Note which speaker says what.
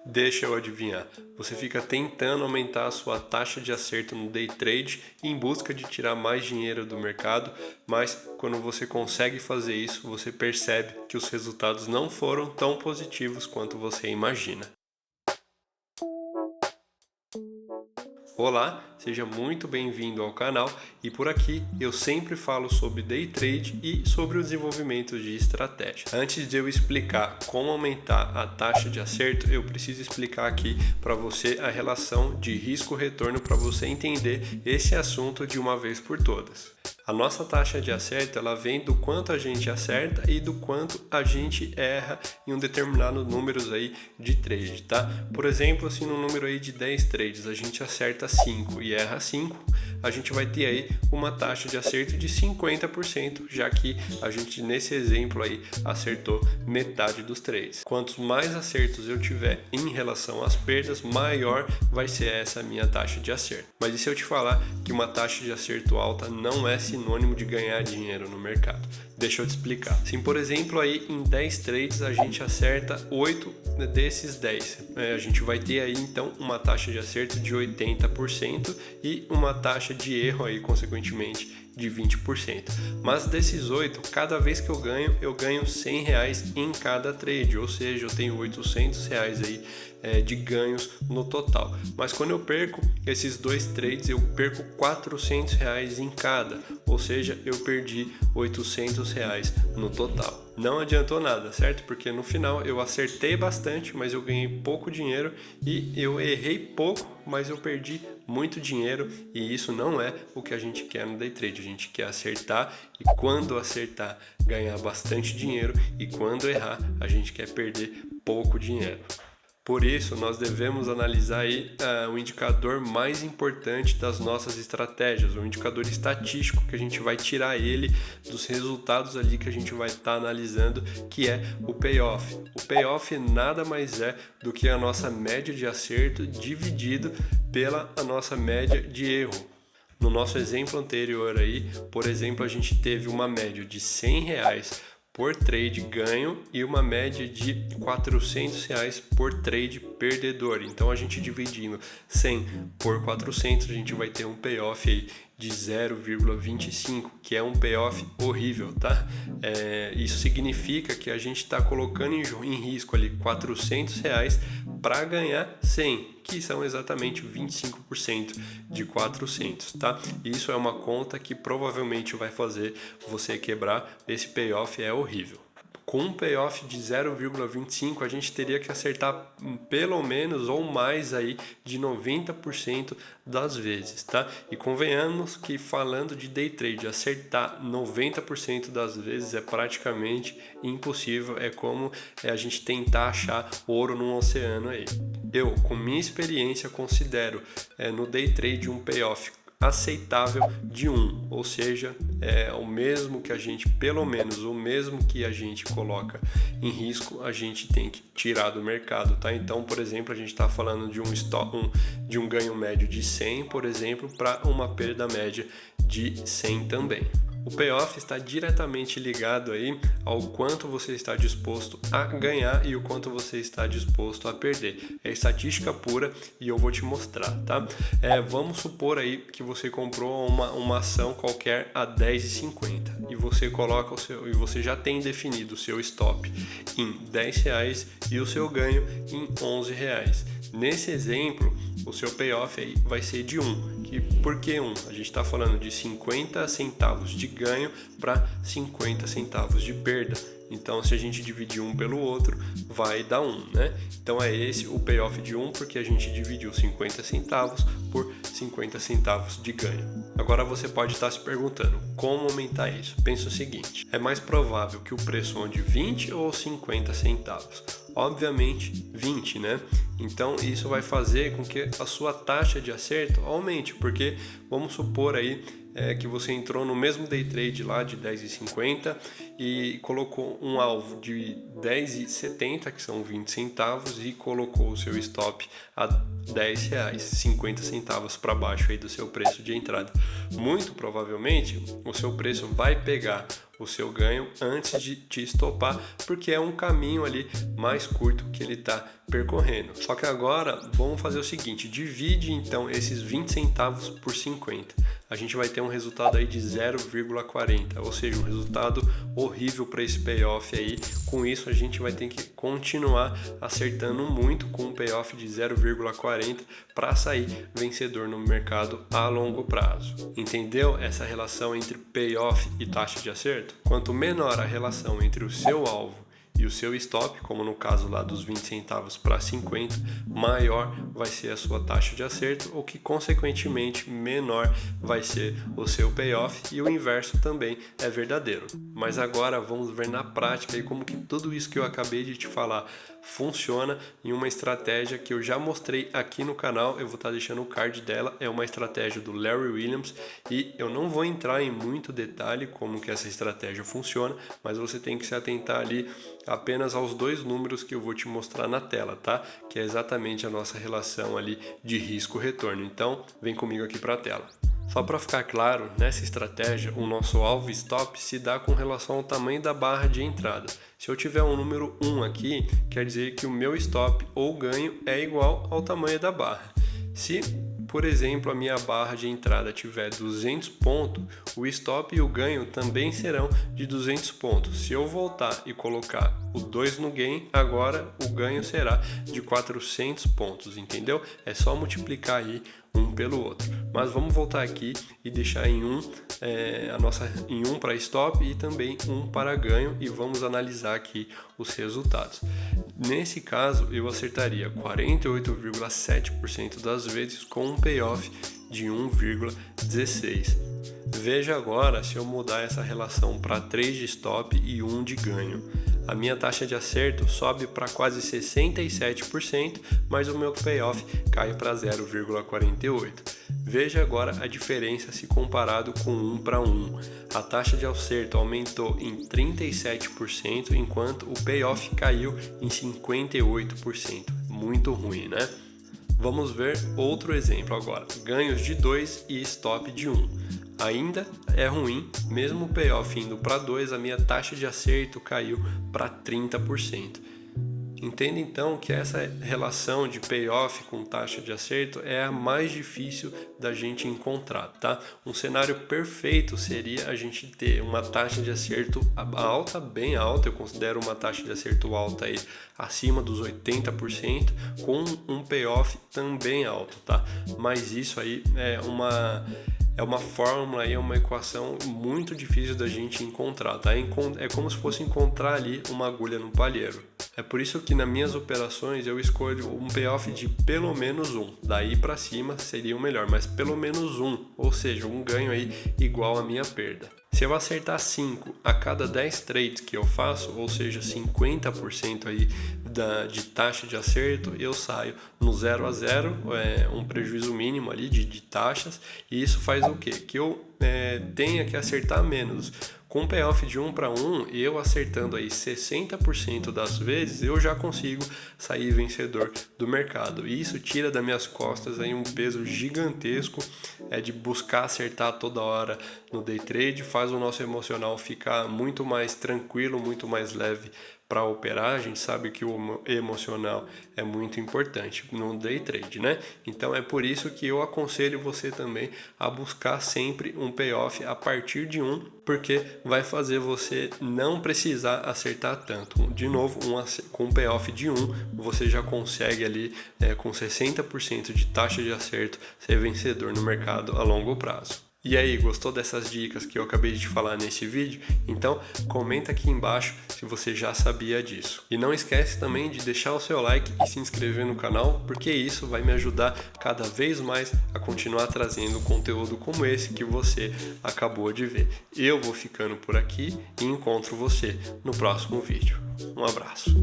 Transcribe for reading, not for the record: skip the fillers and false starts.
Speaker 1: Deixa eu adivinhar, você fica tentando aumentar a sua taxa de acerto no day trade em busca de tirar mais dinheiro do mercado, mas quando você consegue fazer isso, você percebe que os resultados não foram tão positivos quanto você imagina. Olá, seja muito bem-vindo ao canal e por aqui eu sempre falo sobre day trade e sobre o desenvolvimento de estratégia. Antes de eu explicar como aumentar a taxa de acerto, eu preciso explicar aqui para você a relação de risco-retorno para você entender esse assunto de uma vez por todas. A nossa taxa de acerto ela vem do quanto a gente acerta e do quanto a gente erra em um determinado número aí de trade, tá? Por exemplo, assim, no número aí de 10 trades, a gente acerta 5 e erra 5, a gente vai ter aí uma taxa de acerto de 50%, já que a gente nesse exemplo aí acertou metade dos trades. Quantos mais acertos eu tiver em relação às perdas, maior vai ser essa minha taxa de acerto. Mas e se eu te falar que uma taxa de acerto alta não é sinônimo de ganhar dinheiro no mercado? Deixa eu te explicar. Se, por exemplo, aí em 10 trades a gente acerta 8 desses 10, a gente vai ter aí então uma taxa de acerto de 80% e uma taxa de erro aí, consequentemente, de 20%. Mas desses 8, cada vez que eu ganho R$100 em cada trade, ou seja, eu tenho R$800 aí de ganhos no total. Mas quando eu perco esses 2 trades, eu perco R$400 em cada, ou seja, eu perdi R$800 no total. Não adiantou nada, certo? Porque no final eu acertei bastante, mas eu ganhei pouco dinheiro, e eu errei pouco, mas eu perdi muito dinheiro, e isso não é o que a gente quer no day trade. A gente quer acertar, e quando acertar, ganhar bastante dinheiro, e quando errar, a gente quer perder pouco dinheiro. Por isso, nós devemos analisar aí o indicador mais importante das nossas estratégias, o indicador estatístico que a gente vai tirar ele dos resultados ali que a gente vai estar analisando, que é o payoff. O payoff nada mais é do que a nossa média de acerto dividido pela a nossa média de erro. No nosso exemplo anterior aí, por exemplo, a gente teve uma média de R$100 por trade ganho e uma média de R$400 por trade perdedor. Então a gente dividindo 100 por 400, a gente vai ter um payoff aí de 0,25, que é um payoff horrível, tá? Isso significa que a gente está colocando em risco ali R$400 para ganhar 100, que são exatamente 25% de 400, tá? Isso é uma conta que provavelmente vai fazer você quebrar. Esse payoff é horrível. Com um payoff de 0,25, a gente teria que acertar pelo menos ou mais aí de 90% das vezes, tá? E convenhamos que, falando de day trade, acertar 90% das vezes é praticamente impossível. É como a gente tentar achar ouro num oceano aí. Eu, com minha experiência, considero no day trade um payoff aceitável de 1, ou seja, o mesmo que a gente, pelo menos o mesmo que a gente coloca em risco, a gente tem que tirar do mercado, tá? Então, por exemplo, a gente está falando de um ganho médio de 100, por exemplo, para uma perda média de 100 também. O payoff está diretamente ligado aí ao quanto você está disposto a ganhar e o quanto você está disposto a perder. É estatística pura e eu vou te mostrar, tá? Vamos supor aí que você comprou uma ação qualquer a R$10,50 e você coloca e você já tem definido o seu stop em R$10 e o seu ganho em R$11. Nesse exemplo, o seu payoff aí vai ser de 1. Por que 1? A gente está falando de 50 centavos de ganho para 50 centavos de perda. Então, se a gente dividir um pelo outro, vai dar 1, né? Então, é esse o payoff de 1, porque a gente dividiu 50 centavos por 50 centavos de ganho. Agora você pode estar se perguntando, como aumentar isso? Pensa o seguinte, é mais provável que o preço ande 20 ou 50 centavos? Obviamente 20, né? Então isso vai fazer com que a sua taxa de acerto aumente, porque vamos supor aí que você entrou no mesmo day trade lá de 10,50 e colocou um alvo de 10,70, que são 20 centavos, e colocou o seu stop a R$10, 50 centavos para baixo aí do seu preço de entrada. Muito provavelmente o seu preço vai pegar o seu ganho antes de te estopar, porque é um caminho ali mais curto que ele está percorrendo. Só que agora vamos fazer o seguinte: divide então esses 20 centavos por 50. A gente vai ter um resultado aí de 0,40, ou seja, um resultado horrível para esse payoff aí. Com isso a gente vai ter que continuar acertando muito com um payoff de 0,40 para sair vencedor no mercado a longo prazo. Entendeu essa relação entre payoff e taxa de acerto? Quanto menor a relação entre o seu alvo e o seu stop, como no caso lá dos 20 centavos para 50, maior vai ser a sua taxa de acerto, ou que consequentemente menor vai ser o seu payoff, e o inverso também é verdadeiro. Mas agora vamos ver na prática aí como que tudo isso que eu acabei de te falar funciona em uma estratégia que eu já mostrei aqui no canal. Eu vou estar deixando o card dela, é uma estratégia do Larry Williams, e eu não vou entrar em muito detalhe como que essa estratégia funciona, mas você tem que se atentar ali apenas aos dois números que eu vou te mostrar na tela, tá? Que é exatamente a nossa relação ali de risco-retorno. Então, vem comigo aqui para a tela. Só para ficar claro, nessa estratégia, o nosso alvo stop se dá com relação ao tamanho da barra de entrada. Se eu tiver um número 1 aqui, quer dizer que o meu stop ou ganho é igual ao tamanho da barra. Se, por exemplo, a minha barra de entrada tiver 200 pontos, o stop e o ganho também serão de 200 pontos. Se eu voltar e colocar o 2 no gain, agora o ganho será de 400 pontos, entendeu? É só multiplicar aí um pelo outro. Mas vamos voltar aqui e deixar em em um para stop e também um para ganho, e vamos analisar aqui os resultados. Nesse caso, eu acertaria 48,7% das vezes com um payoff de 1,16. Veja agora se eu mudar essa relação para 3 de stop e 1 de ganho. A minha taxa de acerto sobe para quase 67%, mas o meu payoff cai para 0,48. Veja agora a diferença se comparado com 1 para 1. A taxa de acerto aumentou em 37%, enquanto o payoff caiu em 58%. Muito ruim, né? Vamos ver outro exemplo agora. Ganhos de 2 e stop de 1. Ainda é ruim, mesmo o payoff indo para 2, a minha taxa de acerto caiu para 30%. Entenda então que essa relação de payoff com taxa de acerto é a mais difícil da gente encontrar, tá? Um cenário perfeito seria a gente ter uma taxa de acerto alta, bem alta, eu considero uma taxa de acerto alta aí acima dos 80%, com um payoff também alto, tá? Mas isso aí é uma fórmula, é uma equação muito difícil da gente encontrar, tá? É como se fosse encontrar ali uma agulha no palheiro. É por isso que nas minhas operações eu escolho um payoff de pelo menos 1. Daí para cima seria o melhor, mas pelo menos 1, ou seja, um ganho aí igual à minha perda. Se eu acertar 5 a cada 10 trades que eu faço, ou seja, 50% aí de taxa de acerto, eu saio no 0 a 0, um prejuízo mínimo ali de taxas, e isso faz o quê? Que eu tenha que acertar menos. Com um payoff de 1 para 1, eu acertando aí 60% das vezes, eu já consigo sair vencedor do mercado. E isso tira das minhas costas aí um peso gigantesco de buscar acertar toda hora no day trade, faz o nosso emocional ficar muito mais tranquilo, muito mais leve para operar. A gente sabe que o emocional é muito importante no day trade, né? Então é por isso que eu aconselho você também a buscar sempre um payoff a partir de 1, porque vai fazer você não precisar acertar tanto. De novo, com um payoff de 1, você já consegue ali com 60% de taxa de acerto ser vencedor no mercado a longo prazo. E aí, gostou dessas dicas que eu acabei de te falar nesse vídeo? Então comenta aqui embaixo se você já sabia disso. E não esquece também de deixar o seu like e se inscrever no canal, porque isso vai me ajudar cada vez mais a continuar trazendo conteúdo como esse que você acabou de ver. Eu vou ficando por aqui e encontro você no próximo vídeo. Um abraço.